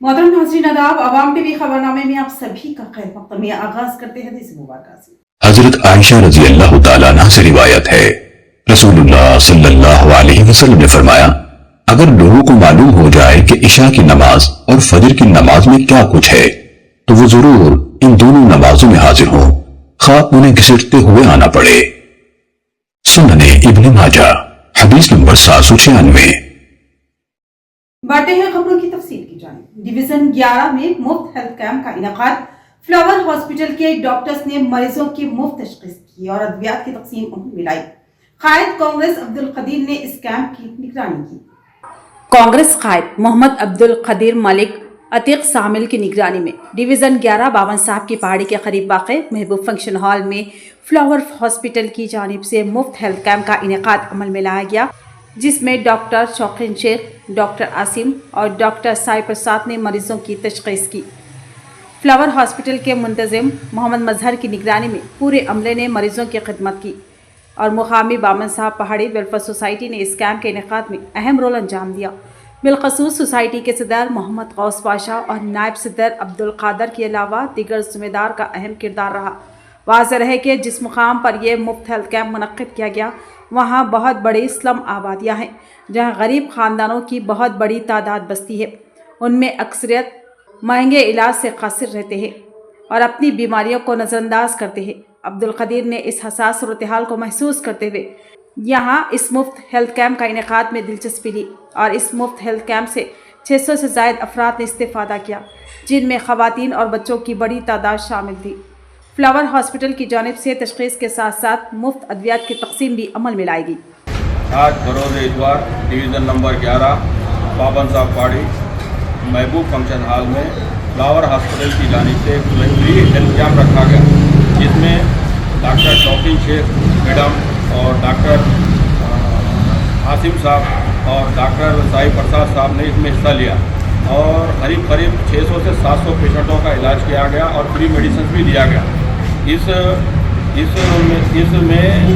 मोहतरम नाज़रीन आदाब, अवाम टीवी खबरनामे में आप सभी का खैर मक़दम। आगाज करते हैं हदीस मुबारक से। हजरत आयशा रजी अल्लाह तआला अन्हा से रिवायत है, रसूलुल्लाह सल्लल्लाहु अलैहि वसल्लम ने फरमाया, अगर लोगों को मालूम हो जाए कि इशा की नमाज और फजर की नमाज में क्या कुछ है, तो वो जरूर इन दोनों नमाजों में हाजिर हों, खा उन्हें घसीटते हुए आना पड़े। सुनने इब्न माजा हदीस नंबर 796। बढ़ते हैं खबरों की तफसील की जानिब। डिवीजन 11 में मुफ्त हेल्थ कैंप का इनेकाद। फ्लावर हॉस्पिटल के डॉक्टर्स ने मरीजों की मुफ्त तशखीस की और अद्वियात की तकसीम मिलाई। कायद कांग्रेस अब्दुल कदीर ने इस कैंप की निगरानी की। कांग्रेस कायद मोहम्मद अब्दुल कदीर मलिक अतीक शामिल की निगरानी में डिवीजन 11 बावन साहब की पहाड़ी के करीब वाक़े महबूब फंक्शन हॉल में फ्लावर हॉस्पिटल की जानिब से मुफ्त हेल्थ कैंप का इनेकाद अमल में लाया गया, जिसमें डॉक्टर शौकीन शेख, डॉक्टर आसिम और डॉक्टर साई प्रसाद ने मरीजों की तशखीस की। फ्लावर हॉस्पिटल के मुंतजिम मोहम्मद मजहर की निगरानी में पूरे अमले ने मरीजों की खिदमत की और मुकामी बामन साहब पहाड़ी वेलफेयर सोसाइटी ने इस कैंप के इनेकाद में अहम रोल अंजाम दिया। बिलखसूस सोसाइटी के सदर मोहम्मद गौस पाशा और नायब सदर अब्दुल कादर के अलावा दीगर ज़िम्मेदार का अहम किरदार रहा। वाज़ेह है कि जिस मुकाम पर यह मुफ्त हेल्थ कैंप मुनक्किद किया गया, वहाँ बहुत बड़ी स्लम आबादियाँ हैं, जहाँ गरीब ख़ानदानों की बहुत बड़ी तादाद बसती है। उनमें अक्सरियत महंगे इलाज से कासिर रहते हैं और अपनी बीमारियों को नज़रअंदाज करते हैं। अब्दुल कदीर ने इस हसास सूरत हाल को महसूस करते हुए यहाँ इस मुफ्त हेल्थ कैंप का इनेकाद में दिलचस्पी ली और इस मुफ्त हेल्थ कैंप से 600 से ज़ायद अफराद ने इस्तेफ़ादा किया, जिनमें ख़वातीन और बच्चों की बड़ी तादाद शामिल थी। फ्लावर हॉस्पिटल की जानिब से तशख़ीस के साथ साथ मुफ्त अद्वियात की तकसीम भी अमल में लाएगी। आज बरोज़ इतवार डिवीज़न नंबर 11 बावन साहब पहाड़ी महबूब फंक्शन हॉल में फ्लावर हॉस्पिटल की जानिब से फ्री हेल्थ कैंप रखा गया, जिसमें डॉक्टर शौकीन शेख मैडम और डॉक्टर आसिम साहब और डॉक्टर साई प्रसाद साहब ने इसमें हिस्सा लिया और करीब 600 से 700 पेशेंटों का इलाज किया गया और फ्री मेडिसिन भी दिया गया। इसमें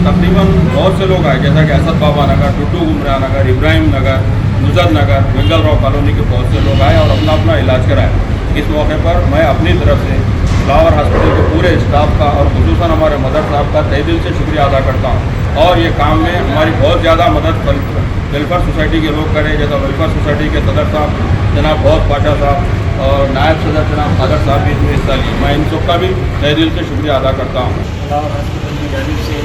तकरीबन बहुत से लोग आए, जैसा कि असद बाबा नगर, टुटू गुमरा नगर, इब्राहिम नगर, नुजर नगर, वेंगल राव कॉलोनी के बहुत से लोग आए और अपना अपना इलाज कराए। इस मौके पर मैं अपनी तरफ से फ्लावर हॉस्पिटल के पूरे स्टाफ का और खुसूसन हमारे मदर साहब का तहे दिल से शुक्रिया अदा करता हूँ और ये काम में हमारी बहुत ज़्यादा मदद वेलफेयर सोसाइटी के लोग करें, जैसा वेलफेयर सोसाइटी के सदर साहब जनाब बहुत पाशा साहब और नायब सदर जनाब कादर साहब भी इसमें हिस्सा लिए। मैं इन सब का भी तहे दिल से शुक्रिया अदा करता हूँ। फ्लावर हॉस्पिटल की जानिब से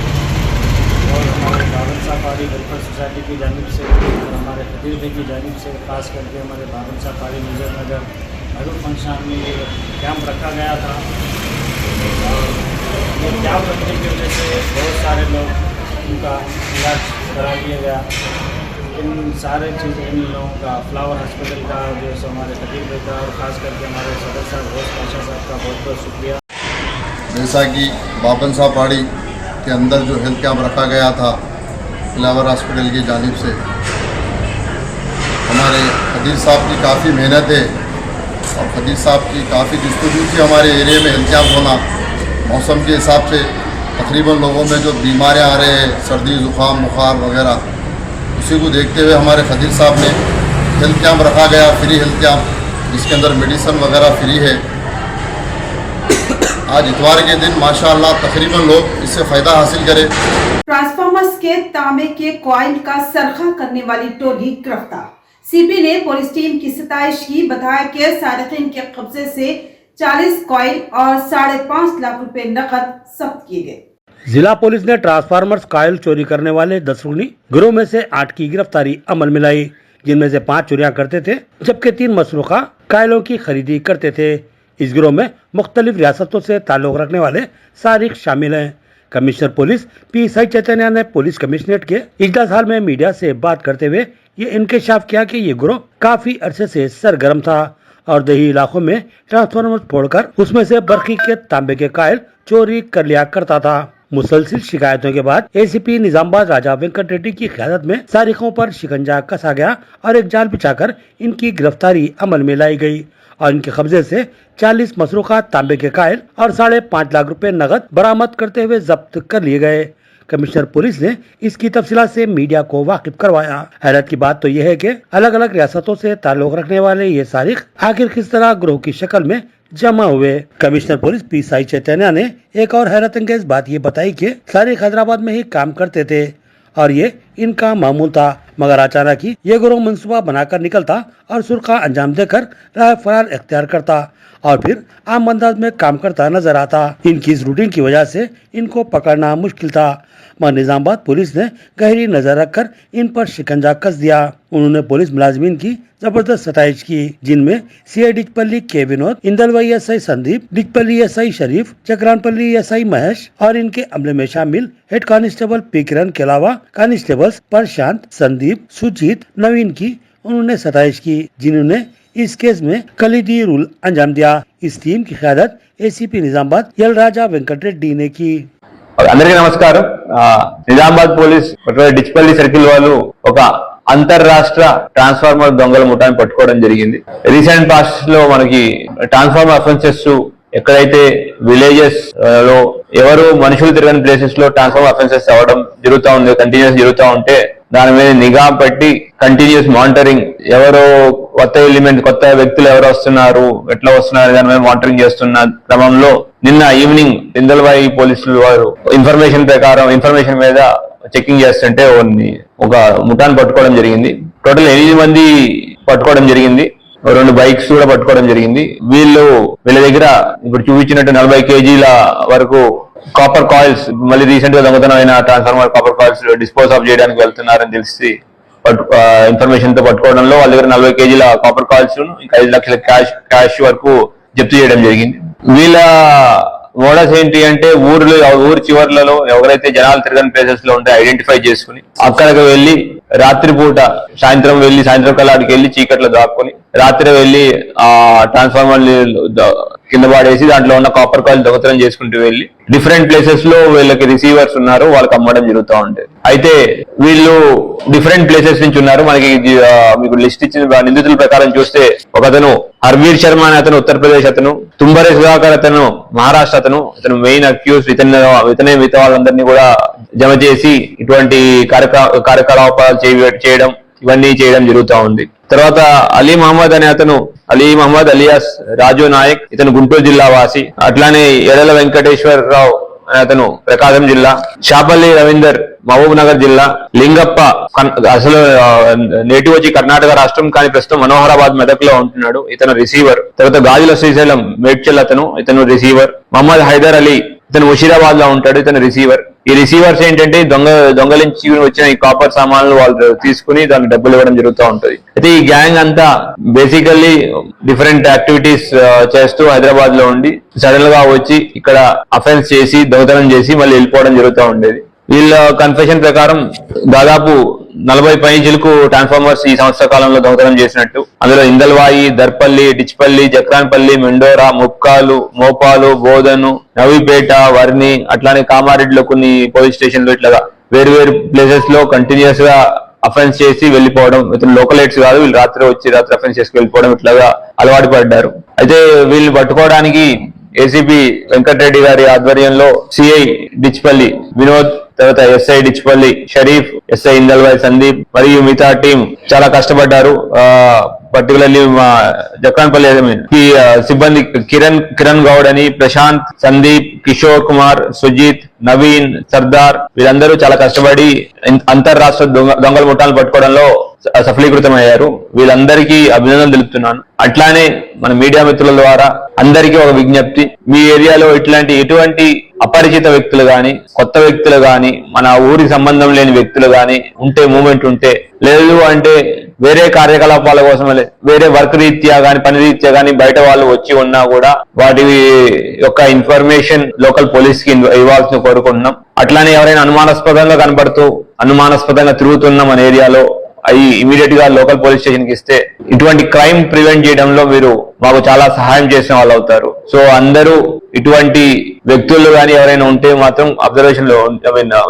और हमारे बावन साहब पहाड़ी वेलफेयर सोसाइटी की जानिब से और हमारे खतीर भाई की जानिब से खास करके हमारे बावन साहब पहाड़ी नुजर नगर महबूब फंक्शन में ये कैंप रखा गया था। और ये कैंप रखने की वजह से बहुत सारे लोग उनका इलाज करा लिया गया। इन सारे चीज़ इन लोगों का फ्लावर हॉस्पिटल का जो हमारे खतीर भाई का और ख़ास करके हमारे सदर साहब गौस पाशा साहब का बहुत बहुत शुक्रिया। जैसा कि बावन साहब पहाड़ी के अंदर जो हेल्थ कैंप रखा गया था फ्लावर हॉस्पिटल की जानिब से, हमारे खदीर साहब की काफ़ी मेहनत है और खदीर साहब की काफ़ी जस्तजू थी हमारे एरिया में हेल्थ कैंप होना। मौसम के हिसाब से तकरीबन लोगों में जो बीमारियां आ रहे हैं, सर्दी ज़ुकाम बुखार वगैरह, उसी को देखते हुए हमारे खदीर साहब ने हेल्थ कैंप रखा गया, फ्री हेल्थ कैंप, जिसके अंदर मेडिसिन वगैरह फ्री है। आज इतवार के दिन माशाअल्लाह तकरीबन लोग इससे फ़ायदा हासिल करें। ट्रांसफार्मर्स के तांबे के कॉइल का सरखा करने वाली टोली गिरफ्तार। सीपी ने पुलिस टीम की सताइश की। बताया कि सारिकीन के कब्जे से 40 कॉइल और 5.5 लाख रुपए नकद जब्त किए गए। जिला पुलिस ने ट्रांसफार्मर्स कॉइल चोरी करने वाले 10 रुकनी गिरोह में से 8 की गिरफ्तारी अमल में लाई, जिनमें से 5 चोरियां करते थे जबकि 3 मसरूका कॉइलों की खरीदी करते थे। इस गिरोह में मुख्तलिफ रियासतों से ताल्लुक रखने वाले सारिक शामिल हैं। कमिश्नर पुलिस PSI चैतन्या ने पुलिस कमिश्नरेट के इजलास हाल में मीडिया से बात करते हुए ये इंकशाफ किया कि ये गिरोह काफी अरसे से सरगर्म था और देही इलाकों में ट्रांसफार्मर फोड़कर उसमें से बरकी के तांबे के कॉइल चोरी कर लिया करता था। मुसलसिल शिकायतों के बाद ACP निजामबाद राजा वेंकट रेड्डी की क़यादत में सारिकों पर शिकंजा कसा गया और एक जाल बिछाकर इनकी गिरफ्तारी अमल में लाई गई और इनके कब्जे से 40 मसरूका तांबे के कॉइल और 5.5 लाख रुपए नगद बरामद करते हुए जब्त कर लिए गए। कमिश्नर पुलिस ने इसकी तफसीलात से मीडिया को वाकिफ करवाया। हैरत की बात तो यह है कि अलग अलग रियासतों से ताल्लुक रखने वाले ये सारिक आखिर किस तरह ग्रोह की शक्ल में जमा हुए। कमिश्नर पुलिस पी साई चैतन्य ने एक और हैरत अंगेज बात ये बताई कि सारिक हैदराबाद में ही काम करते थे और ये इनका मामूल था, मगर अचानक ही ये गिरोह मंसूबा बनाकर निकलता और सुरखा अंजाम देकर राह फरार इख्तियार करता और फिर आम अंदाज में काम करता नजर आता। इनकी इस रूटीन की वजह से इनको पकड़ना मुश्किल था, मगर निजामाबाद पुलिस ने गहरी नजर रखकर इन पर शिकंजा कस दिया। उन्होंने पुलिस मुलाजिमीन की जबरदस्त सताइश की, जिनमें सीआई डिचपल्ली के विनोद, इंदलवाई एसआई संदीप, डिचपल्ली एसआई शरीफ, चक्रानपल्ली एसआई महेश और इनके अमले में शामिल हेड कांस्टेबल पी किरण के अलावा कांस्टेबल्स प्रशांत, संदीप, सुजीत, नवीन की उन्होंने सताइश की, जिन्होंने इस केस में कलीदी रूल अंजाम दिया। इस टीम की क़यादत एसीपी निजामाबाद यल राजा वेंकट रेड्डी ने की। అందరికీ నమస్కారం। నిజామాబాద్ పోలీస్ డిచ్పల్లి సర్కిల్ వాళ్ళు ఒక అంతర్రాష్ట్ర ట్రాన్స్ఫార్మర్ దొంగల ముఠాన్ని పట్టుకోవడం జరిగింది। రీసెంట్ పాస్ట్ లో మనకి ట్రాన్స్ఫార్మర్ అఫెన్సెస్ ఎక్కడైతే విలేజెస్ లో ఎవరు మనుషులు తిరగని ప్లేసెస్ లో ట్రాన్స్ఫార్మర్ అఫెన్సెస్ అవ్వడం జరుగుతూ ఉంది, కంటిన్యూస్ జరుగుతూ ఉంటే దాని మీద నిఘా పెట్టి కంటిన్యూస్ మానిటరింగ్, ఎవరో కొత్త వ్యక్తులు ఎవరు వస్తున్నారు, ఎట్లా వస్తున్నారు దాని మీద మానిటరింగ్ చేస్తున్న క్రమంలో నిన్న ఈవినింగ్ ఇందల్వాయి పోలీసులు వారు ఇన్ఫర్మేషన్ మీద చెకింగ్ చేస్తుంటే ఒక ముఠాన్ని పట్టుకోవడం జరిగింది। టోటల్ 8 మంది పట్టుకోవడం జరిగింది, 2 బైక్స్ కూడా పట్టుకోవడం జరిగింది। వీళ్ళ దగ్గర ఇప్పుడు చూపించినట్టు 40 kgల వరకు కాపర్ కాయిల్స్, మళ్ళీ రీసెంట్ గా దొంగతనం అయిన transformer copper coils dispose of చేయడానికి వెళ్తున్నారని తెలిసి ఇన్ఫర్మేషన్ తో పట్టుకోవడంలో వాళ్ళ దగ్గర 40 kgల కాపర్ కాయిల్స్ ఇంకా 5 లక్షల క్యాష్ వరకు జప్తు చేయడం జరిగింది। వీళ్ళ మోడల్స్ ఏంటి అంటే ఊరు చివర్లలో ఎవరైతే జనాలు తిరగని ప్లేసెస్ లో ఉంటే ఐడెంటిఫై చేసుకుని అక్కడికి వెళ్లి సాయంత్రం కల్లా అక్కడికి వెళ్లి చీకట్లో దాక్కుని రాత్రి వెళ్లి ఆ ట్రాన్స్ఫార్మర్ కింద పడేసి దాంట్లో ఉన్న కాపర్ కాయిల్ దొంగతనం చేసుకుంటూ వెళ్లి డిఫరెంట్ ప్లేసెస్ లో వీళ్ళకి రిసీవర్స్ ఉన్నారు, వాళ్ళకి అమ్మడం జరుగుతూ ఉంటాయి। అయితే వీళ్ళు డిఫరెంట్ ప్లేసెస్ నుంచి ఉన్నారు। మనకి మీకు లిస్ట్ ఇచ్చిన నిందితుల ప్రకారం చూస్తే ఒకతను హర్వీర్ శర్మ అనే అతను ఉత్తరప్రదేశ్ అతను, తుంబరే సుధాకర్ అతను మహారాష్ట్ర అతను మెయిన్ అక్యూజ్, ఇతనే మిగతా వాళ్ళందరినీ కూడా జమ చేసి ఇటువంటి కార్యకలాపాలు చేయడం ఇవన్నీ చేయడం జరుగుతూ ఉంది। తర్వాత అలీ మహమ్మద్ అలియాస్ రాజు నాయక్, ఇతను గుంటూరు జిల్లా వాసి। అట్లానే ఎడల వెంకటేశ్వరరావు అనే అతను ప్రకాశం జిల్లా, షాపల్లి రవీందర్ మహబూబ్ నగర్ జిల్లా, లింగప్ప అసలు నేటివ్ వచ్చి కర్ణాటక రాష్ట్రం కానీ ప్రస్తుతం మనోహరాబాద్ మెదక్ లో ఉంటున్నాడు, ఇతను రిసీవర్। తర్వాత గాజుల శ్రీశైలం మేడ్చల్ ఇతను రిసీవర్। మహమ్మద్ హైదర్ అలీ ఇతను ముషీరాబాద్ లో ఉంటాడు, ఇతను రిసీవర్। ఈ రిసీవర్స్ ఏంటంటే దొంగలించి వచ్చిన ఈ కాపర్ సామాన్లు వాళ్ళు తీసుకుని దానికి డబ్బులు ఇవ్వడం జరుగుతూ ఉంటది। అయితే ఈ గ్యాంగ్ అంతా బేసికల్లీ డిఫరెంట్ యాక్టివిటీస్ చేస్తూ హైదరాబాద్ లో ఉండి సడన్ గా వచ్చి ఇక్కడ అఫెన్స్ చేసి దొంగతనం చేసి మళ్ళీ వెళ్ళిపోవడం జరుగుతూ ఉండేది। వీళ్ళ కన్ఫెషన్ ప్రకారం దాదాపు 40 పైచిలకు ట్రాన్స్ఫార్మర్స్ ఈ సంవత్సర కాలంలో దొంగతనం చేసినట్టు, అందులో ఇందల్వాయి, దర్పల్లి, డిచ్పల్లి, జక్రాన్పల్లి, మెండోరా, ముప్కాలు, మోపాలు, బోధను, నవీపేట, వర్ని, అట్లానే కామారెడ్డిలో కొన్ని పోలీస్ స్టేషన్లు ఇట్లాగా వేరు ప్లేసెస్ లో కంటిన్యూస్ గా అఫెన్స్ చేసి వెళ్లిపోవడం, ఇతను లోకలైట్స్ కాదు, వీళ్ళు రాత్రి అఫెన్స్ చేసి వెళ్ళిపోవడం ఇట్లాగా అలవాటు పడ్డారు। అయితే వీళ్ళు పట్టుకోవడానికి ఏసీపీ వెంకటరెడ్డి గారి ఆధ్వర్యంలో సిఐ డిచ్పల్లి వినోద్, తర్వాత ఎస్ఐ డిచ్పల్లి షరీఫ్, ఎస్ఐ ఇందల్వాయి సందీప్ మరియు మిగతా టీం చాలా కష్టపడ్డారు। పర్టికులర్లీ మా జక్రాన్పల్లి సిబ్బంది కిరణ్ గౌడ్ అని, ప్రశాంత్, సందీప్, కిషోర్ కుమార్, సుజిత్, నవీన్, సర్దార్ వీళ్ళందరూ చాలా కష్టపడి అంతర్రాష్ట్ర దొంగల ముఠాలను పట్టుకోవడంలో సఫలీకృతమయ్యారు। వీళ్ళందరికీ అభినందనలు తెలుపుతున్నాను। అట్లానే మన మీడియా మిత్రుల ద్వారా అందరికీ ఒక విజ్ఞప్తి, మీ ఏరియాలో ఎటువంటి అపరిచిత వ్యక్తులు గాని, కొత్త వ్యక్తులు గాని, మన ఊరికి సంబంధం లేని వ్యక్తులు గాని ఉంటే, మూవ్మెంట్ ఉంటే, లేదు అంటే వేరే కార్యకలాపాల కోసం వేరే వర్క్ రీత్యా గాని, పని రీత్యా గాని బయట వాళ్ళు వచ్చి ఉన్నా కూడా వాటి యొక్క ఇన్ఫర్మేషన్ లోకల్ పోలీస్ కి ఇవ్వాల్సిన కోరుకుంటున్నాం। అట్లానే ఎవరైనా అనుమానాస్పదంగా తిరుగుతున్న మన ఏరియాలో అవి ఇమీడియట్ గా లోకల్ పోలీస్ స్టేషన్ కి ఇస్తే ఇటువంటి క్రైమ్ ప్రివెంట్ చేయడంలో మీరు మాకు చాలా సహాయం చేసిన వాళ్ళు అవుతారు। సో అందరూ ఇటువంటి వ్యక్తులు కానీ ఎవరైనా ఉంటే మాత్రం అబ్జర్వేషన్ లో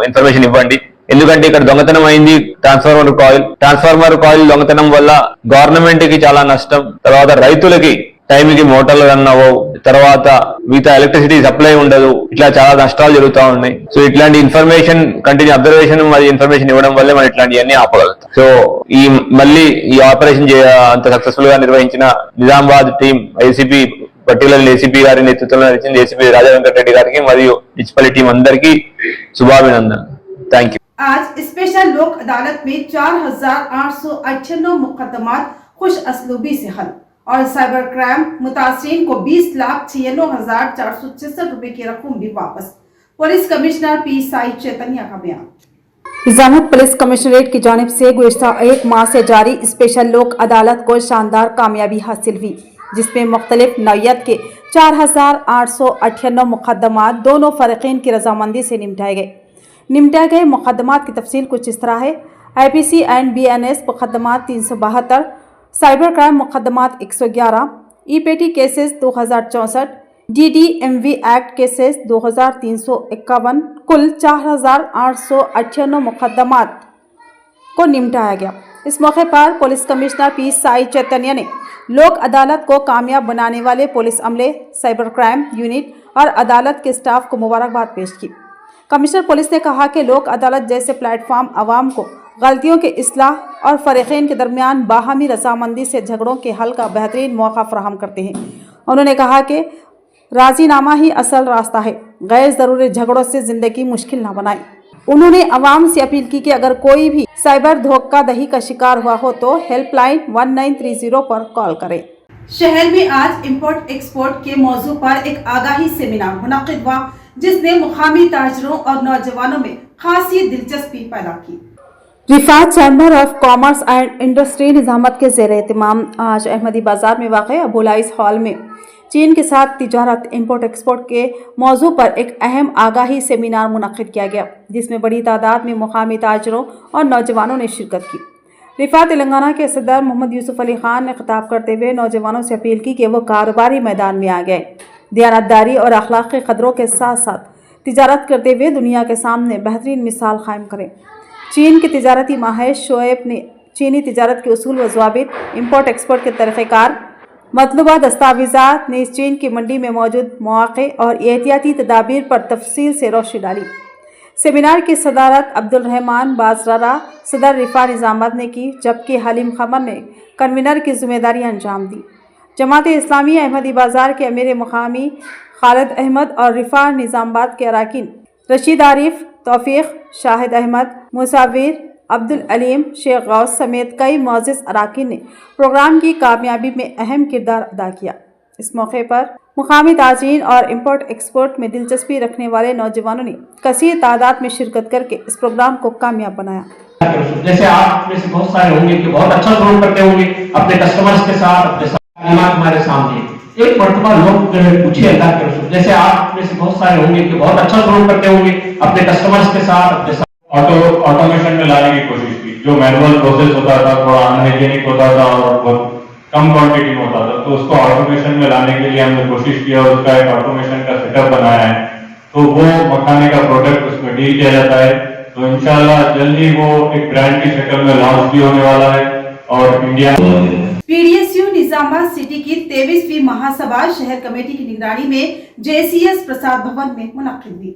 ఇన్ఫర్మేషన్ ఇవ్వండి। ఎందుకంటే ఇక్కడ దొంగతనం అయింది ట్రాన్స్ఫార్మర్ కాయిల్ దొంగతనం వల్ల గవర్నమెంట్ కి చాలా నష్టం, తర్వాత రైతులకి టైంకి మోటార్లు రన్ అవ్వవు, తర్వాత మిగతా ఎలక్ట్రిసిటీ సప్లై ఉండదు, ఇట్లా చాలా నష్టాలు జరుగుతూ ఉన్నాయి. సో ఇట్లాంటి ఇన్ఫర్మేషన్ కంటిన్యూ అబ్జర్వేషన్ మరియు ఇన్ఫర్మేషన్ ఇవ్వడం వల్లే మనం ఇట్లాంటివన్నీ ఆపగలుగుతాం. సో మళ్ళీ ఈ ఆపరేషన్ అంత సక్సెస్ఫుల్ గా నిర్వహించిన Nizamabad team, ACP particular ACP గారి నేతృత్వంలో నడిచిన ఏసీపీ రాజా వెంకటరెడ్డి గారికి మరియు మున్సిపల్ టీం అందరికీ శుభాభినందన. Thank you. आज स्पेशल लोक अदालत में 4,898 मुकदमात खुश असलूबी से हल और साइबर क्राइम मुतासरीन को 20,96,466 रुपए की रकम भी वापस। पुलिस कमिश्नर पी साई चैतन्य का बयान। निजामुद्दीन पुलिस कमिश्नरेट की जानिब से गुज़िश्ता एक माह से जारी स्पेशल लोक अदालत को शानदार कामयाबी हासिल हुई, जिसमें मुख्तलिफ नौयत के 4,898 मुकदमात दोनों फरीक़ीन की रजामंदी से निपटाए गए मुकदमात की तफसील कुछ इस तरह है। IPC एंड BNS मुकदमात 372, साइबर क्राइम मुकदमात 111, EPT cases 2064, DDMV act cases 2351, कुल 4,898 मुकदमात को निपटाया गया। इस मौके पर पुलिस कमिश्नर पी साई चैतन्य ने लोक अदालत को कामयाब बनाने वाले पुलिस अमले, साइबर क्राइम यूनिट और अदालत के स्टाफ को मुबारकबाद पेश की। कमिश्नर पुलिस ने कहा कि लोक अदालत जैसे प्लेटफॉर्म आवाम को गलतियों के इस्लाह और फरीक़ीन के दरमियान बाहमी रजामंदी से झगड़ों के हल का बेहतरीन मौका फराहम करते हैं। उन्होंने कहा कि राजीनामा ही असल रास्ता है, गैर ज़रूरी झगड़ों से ज़िंदगी मुश्किल न बनाएं। उन्होंने आवाम से अपील की कि अगर कोई भी साइबर धोखाधड़ी का शिकार हुआ हो तो हेल्पलाइन 1930 पर कॉल करें। शहर में आज इंपोर्ट एक्सपोर्ट के मौजू पर एक आगाही सेमिनार मुनक़िद हुआ, जिसने मुकामी ताजरों और नौजवानों में खासी दिलचस्पी पैदा की। Rifat chamber of commerce and industry निजामत के ज़ेर एहतमाम आज अहमदी बाजार में वाक़े अबुलाइस हॉल में चीन के साथ तिजारत, इंपोर्ट एक्सपोर्ट के मौजू पर एक अहम आगाही सेमिनार मुनक़िद किया गया, जिसमें बड़ी तादाद में मुकामी ताजरों और नौजवानों ने शिरकत की। रिफात तेलंगाना के सदर मोहम्मद यूसुफ अली खान ने खिताब करते हुए नौजवानों से अपील की कि वो कारोबारी मैदान में आ गए, दियानतदारी और अखलाक के कदरों के साथ साथ तिजारत करते हुए दुनिया के सामने बेहतरीन मिसाल कायम करें। चीन के तिजारती माहिर शोएब ने चीनी तिजारत के उसूल व ज़वाबित, इंपोर्ट एक्सपोर्ट के तरीक़ेकार, मतलूबा दस्तावेज़ात ने चीन की मंडी में मौजूद मौक़े और एहतियाती तदाबीर पर तफसील से रोशनी डाली। सेमिनार की सदारत अब्दुल रहमान बाजरारा सदर रिफा निज़ामाबाद ने की, जबकि हलीम खमर ने कन्वीनर की ज़िम्मेदारी अंजाम दी। जमात इस्लामी अहमदी बाज़ार के अमीर मुकामी खालिद अहमद और रिफा निज़ामाबाद के अरकान रशीद आरिफ, तौफीक, शाहिद अहमद, मुसाविर, अब्दुल अलीम, शेख गौस समेत कई मुअज़्ज़िज़ अरकान ने प्रोग्राम की कामयाबी में अहम किरदार अदा किया। इस मौके पर मुकामी ताजीन और इंपोर्ट एक्सपोर्ट में दिलचस्पी रखने वाले नौजवानों ने कसीर तादाद में शिरकत करके इस प्रोग्राम को कामयाब बनाया। जैसे आप में से बहुत सारे होंगे कि बहुत अच्छा सलूक करते होंगे अपने कस्टमर्स के साथ, अपने हमारे सामने एक मरतबा लोग पूछे अल्लाह के रसूल, जैसे आप में से बहुत सारे होंगे कि बहुत अच्छा सलूक करते होंगे अपने कस्टमर्स के साथ, अपने ऑटोमेशन में लाने की कोशिश की। जो मैनुअल प्रोसेस होता था, थोड़ा अनहाइजीनिक होता था और बहुत कम क्वांटिटी में होता था, तो उसको ऑटोमेशन में लाने के लिए हमने कोशिश की और उसका एक ऑटोमेशन का सेटअप बनाया है। तो वो मखाने का प्रोडक्ट उसमें डील किया जाता है। तो इंशाल्लाह जल्दी वो एक ब्रांड की शक्ल में लॉन्च भी होने वाला है और इंडिया PDSU निजामाबाद सिटी की 23वीं महासभा शहर कमेटी की निगरानी में JCS प्रसाद भवन में मुनक़िद हुई।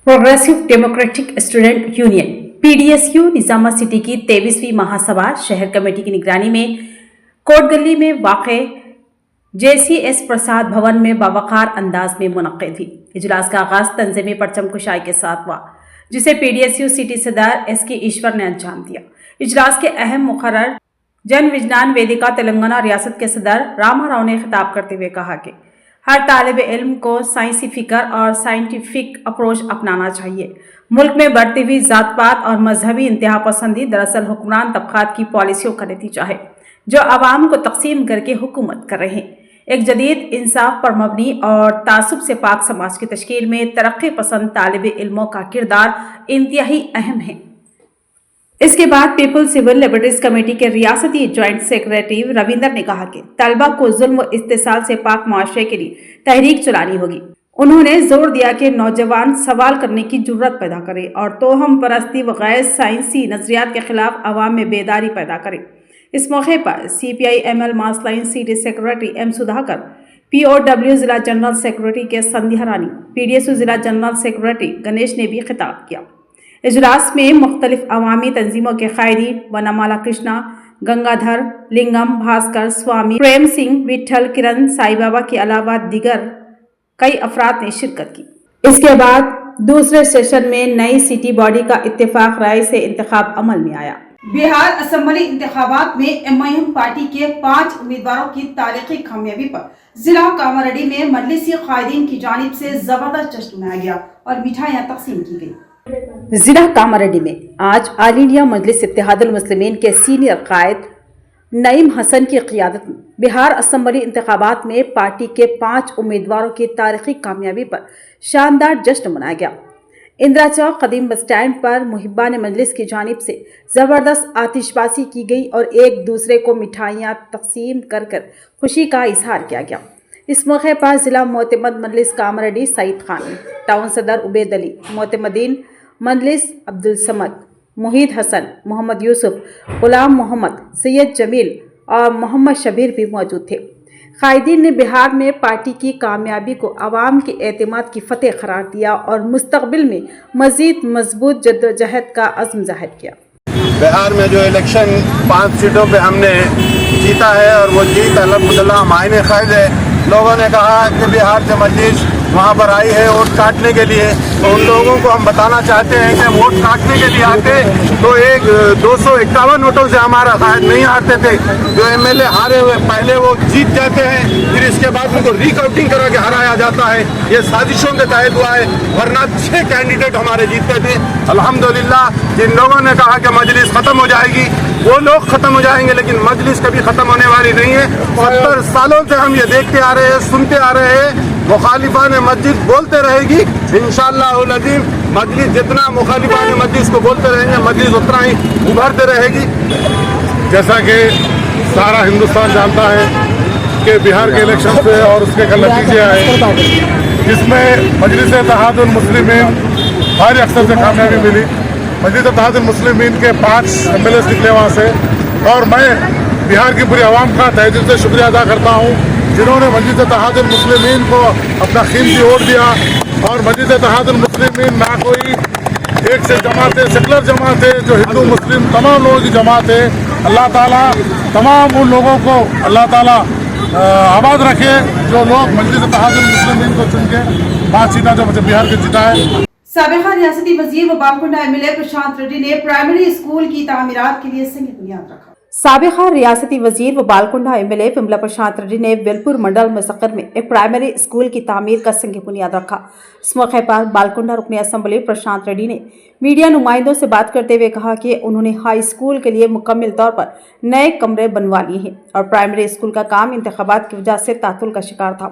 Progressive democratic student union PDSU Nizamabad city की 23वीं महासभा शहर कमेटी की निगरानी में कोट गली में वाक़े JCS प्रसाद भवन में बावकार अंदाज में मुनक़िद हुई। इजलास का आगाज़ तंज़ीमी परचम कुशाई के साथ हुआ, जिसे PDSU सिटी सदर SK ईश्वर ने अंजाम दिया। इजलास के अहम मुक़र्रर जन विज्ञान वेदिका तेलंगाना रियासत के सदर रामा राव ने खिताब करते हुए कहा कि हर तालिब इल्म को साइंसी फ़िक्र और साइंटिफिक अप्रोच अपनाना चाहिए। मुल्क में बढ़ती हुई ज़ात-पात और मजहबी इंतहा पसंदी दरअसल हुक्मरान तबक़ात की पॉलिसियों का नतीजा है, जो आवाम को तकसीम करके हुकूमत कर रहे हैं। एक जदीद इंसाफ पर मबनी और तासुब से पाक समाज की तश्कील में तरक्की पसंद तालिब इल्मों का किरदार इंतहाई अहम है। इसके बाद पीपल सिविल लिबर्टीज कमेटी के रियासती जॉइंट सेक्रेटरी रविंदर ने कहा कि तलबा को जुल्म व इस्तेसाल से पाक माशरे के लिए तहरीक चलानी होगी। उन्होंने जोर दिया कि नौजवान सवाल करने की जुर्रत पैदा करें और तोहम परस्ती व गैर साइंसी नजरियात के खिलाफ आवाम में बेदारी पैदा करें। इस मौके पर CPI ML mass line city secretary M Sudhakar, POW जिला जनरल सेक्रेटरी के संध्या रानी, PDSU जिला जनरल सेक्रेटरी गणेश ने भी खिताब किया। इजलास में मुख्तलिफ अवामी तंजीमों के कायदीन वनमाला कृष्णा, गंगाधर, लिंगम, भास्कर, स्वामी, प्रेम सिंह, विठल, किरण, साई बाबा के अलावा दीगर कई अफराद ने शिरकत की। इसके बाद दूसरे सेशन में नई सिटी बॉडी का इत्तेफाक राय से इंतखाब अमल में आया। बिहार असेंबली इंतखाबात में MIM पार्टी के 5 उम्मीदवारों की तारीखी कामयाबी पर जिला कामारेड्डी में मजलिसी कायदीन की जानिब से जबरदस्त जश्न मनाया गया और मिठाइयाँ तकसीम की गई। जिला कामारेड्डी में आज ऑल इंडिया मजलिस इत्तेहादुल मुस्लिमीन के सीनियर कायद नईम हसन की क़ियादत में बिहार असेंबली इंतखाबात में पार्टी के 5 उम्मीदवारों की तारीखी कामयाबी पर शानदार जश्न मनाया गया। इंदिरा चौक कदीम बस स्टैंड पर मुहिब्बान मजलिस की जानिब से ज़बरदस्त आतिशबाजी की गई और एक दूसरे को मिठाइयाँ तकसीम कर कर खुशी का इजहार किया गया। इस मौके पर ज़िला मोतमद मजलिस कामारेड्डी सईद खान, टाउन सदर उबैद अली, मोतमदीन मजलिस अब्दुल समद, मुहीद हसन, मोहम्मद यूसुफ, गुलाम मोहम्मद, सैयद जमील और मोहम्मद शबीर भी मौजूद थे। कायदीन ने बिहार में पार्टी की कामयाबी को आवाम के एतमाद की फतेह करार दिया और मुस्तकबिल में मजीद मजबूत जद्दोजहद का अज़्म ज़ाहिर किया। बिहार में जो इलेक्शन 5 सीटों पे हमने जीता है और वो जीत अल्हम्दुलिल्लाह मायने ख़ैर है। लोगों ने कहा कि बिहार से मजलिस वहाँ पर आई है वोट काटने के लिए, तो उन लोगों को हम बताना चाहते हैं कि वोट काटने के लिए आते तो 251 वोटों से हमारा शायद नहीं हारते थे। जो MLA हारे हुए पहले वो जीत जाते हैं, फिर इसके बाद उनको रिकाउंटिंग करा के हराया जाता है। ये साजिशों के तहत हुआ है, वरना 6 कैंडिडेट हमारे जीतते थे। अल्हम्दुलिल्लाह जिन लोगों ने कहा कि मजलिस ख़त्म हो जाएगी वो लोग ख़त्म हो जाएंगे, लेकिन मजलिस कभी ख़त्म होने वाली नहीं है। 70 सालों से हम ये देखते आ रहे हैं, सुनते आ रहे हैं। मुखालिफान मस्जिद बोलते रहेगी, इंशाअल्लाहुल अज़ीम मजलिस जितना मुखालिफान मस्जिद को बोलते रहेंगे मजलिस उतना ही उभरते रहेगी। जैसा कि सारा हिंदुस्तान जानता है कि बिहार के इलेक्शन से और उसके कल नतीजे आए, जिसमें मजलिस इत्तेहादुल मुस्लिमीन भारी अक्सर से कामयाबी मिली। मजलिस इत्तेहादुल मुस्लिमीन के 5 MLA निकले वहाँ से, और मैं बिहार की पूरी आवाम का तहे दिल से शुक्रिया अदा करता हूँ जिन्होंने मजलिस इत्तेहादुल मुस्लिमीन को अपना कीमती वोट दिया। और मजलिस इत्तेहादुल मुस्लिमीन ना कोई एक से जमात है, सेकुलर जमात है, जो हिंदू मुस्लिम तमाम लोगों की जमात है। अल्लाह ताला तमाम उन लोगों को अल्लाह ताला आबाद रखे जो लोग मजलिस इत्तेहादुल मुस्लिमीन को चुन के 5 सीटें जो बिहार के जिता है। साबिक़ा रियासती वज़ीर व बालकुंडा MLA प्रशांत रेड्डी ने प्राइमरी स्कूल की तामीरात के लिए संग बुनियाद रखा। साबिक़ा रियासती वज़ीर व बालकुंडा MLA विमला प्रशांत रेड्डी ने वेलपुर मंडल मुसक्कर में एक प्राइमरी स्कूल की तामीर का संग बुनियाद रखा। इस मौके पर बालकुंडा रुकन असम्बली प्रशांत रेड्डी ने मीडिया नुमाइंदों से बात करते हुए कहा कि उन्होंने हाई स्कूल के लिए मुकम्मल तौर पर नए कमरे बनवा लिए हैं और प्राइमरी स्कूल का काम इंतखाबात की वजह से तातुल का शिकार था।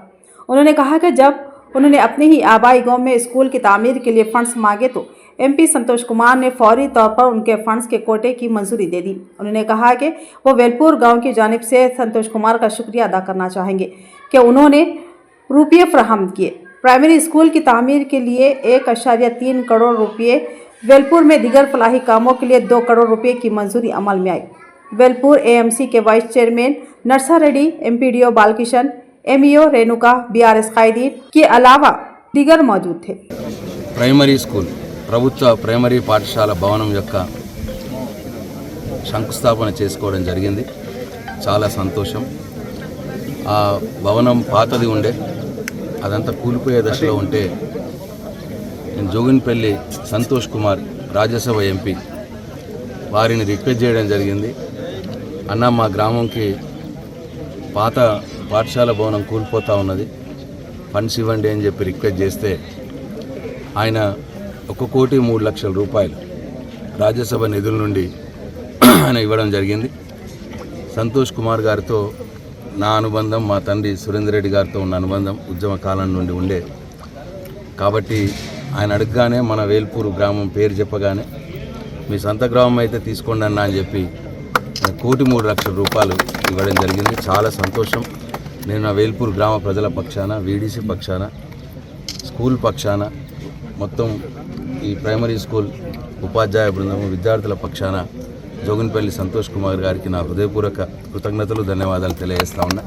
उन्होंने कहा कि जब उन्होंने अपने ही आबाई गांव में स्कूल की तामीर के लिए फंड्स मांगे तो MP संतोष कुमार ने फौरी तौर पर उनके फंड्स के कोटे की मंजूरी दे दी। उन्होंने कहा कि वो वेलपुर गांव की जानिब से संतोष कुमार का शुक्रिया अदा करना चाहेंगे कि उन्होंने रुपये फराहम किए। प्राइमरी स्कूल की तामीर के लिए 1.3 करोड़ रुपये, वेलपुर में दीगर फलाही कामों के लिए 2 करोड़ रुपये की मंजूरी अमल में आई। वेलपुर AMC के vice chairman Narsa Reddy, MPDO Balkishan, MEO Renuka, BRS कायदीन के अलावा दीगर मौजूद थे। ప్రైమరీ స్కూల్ ప్రభుత్వ ప్రైమరీ పాఠశాల భవనం యొక్క శంకుస్థాపన చేసుకోవడం జరిగింది. చాలా సంతోషం. ఆ భవనం పాతది ఉండే, అదంతా కూలిపోయే దశలో ఉంటే నేను జోగిన్పల్లి సంతోష్ కుమార్ రాజ్యసభ MP వారిని రిక్వెస్ట్ చేయడం జరిగింది. అన్న మా గ్రామంకి పాత పాఠశాల భవనం కూలిపోతూ ఉన్నది, ఫండ్స్ ఇవ్వండి అని చెప్పి రిక్వెస్ట్ చేస్తే ఆయన 1,03,00,000 రూపాయలు రాజ్యసభ నిధుల నుండి ఆయన ఇవ్వడం జరిగింది. సంతోష్ కుమార్ గారితో నా అనుబంధం, మా తండ్రి సురేందర్ రెడ్డి గారితో ఉన్న అనుబంధం ఉద్యమ కాలం నుండి ఉండే కాబట్టి ఆయన అడగగానే మన వేల్పూరు గ్రామం పేరు చెప్పగానే మీ సొంత గ్రామం అయితే తీసుకోండి అన్న అని చెప్పి 1,03,00,000 రూపాయలు ఇవ్వడం జరిగింది. చాలా సంతోషం. నేను నా వేల్పూర్ గ్రామ ప్రజల పక్షాన, VDC పక్షాన, స్కూల్ పక్షాన, మొత్తం ఈ ప్రైమరీ స్కూల్ ఉపాధ్యాయ బృందము, విద్యార్థుల పక్షాన జోగిన్పల్లి సంతోష్ కుమార్ గారికి నా హృదయపూర్వక కృతజ్ఞతలు, ధన్యవాదాలు తెలియజేస్తా ఉన్నా.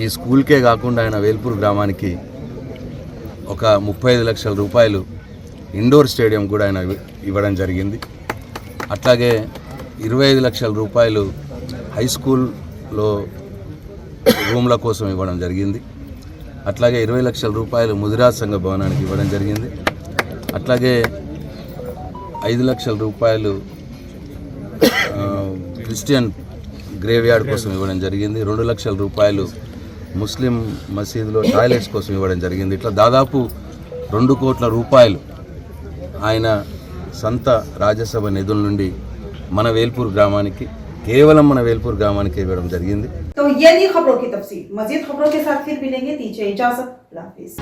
ఈ స్కూల్కే కాకుండా ఆయన వేల్పూర్ గ్రామానికి ఒక 35 లక్షల రూపాయలు ఇండోర్ స్టేడియం కూడా ఆయన ఇవ్వడం జరిగింది. అట్లాగే 25 లక్షల రూపాయలు హై స్కూల్లో రూమ్ల కోసం ఇవ్వడం జరిగింది. అట్లాగే 20 లక్షల రూపాయలు ముదిరాజ్ సంఘ భవనానికి ఇవ్వడం జరిగింది. అట్లాగే 5 లక్షల రూపాయలు క్రిస్టియన్ గ్రేవ్ యార్డ్ కోసం ఇవ్వడం జరిగింది. 2 లక్షల రూపాయలు ముస్లిం మసీదులో టాయిలెట్స్ కోసం ఇవ్వడం జరిగింది. ఇట్లా దాదాపు 2 కోట్ల రూపాయలు ఆయన సొంత రాజ్యసభ నిధుల నుండి మన వేల్పూర్ గ్రామానికి, కేవలం మన వేల్పూర్ గ్రామానికి ఇవ్వడం జరిగింది. तो ये थी खबरों की तफसील। मजीद खबरों के साथ फिर मिलेंगे, दीजिए इजाजत। अल्लाह हाफिज़।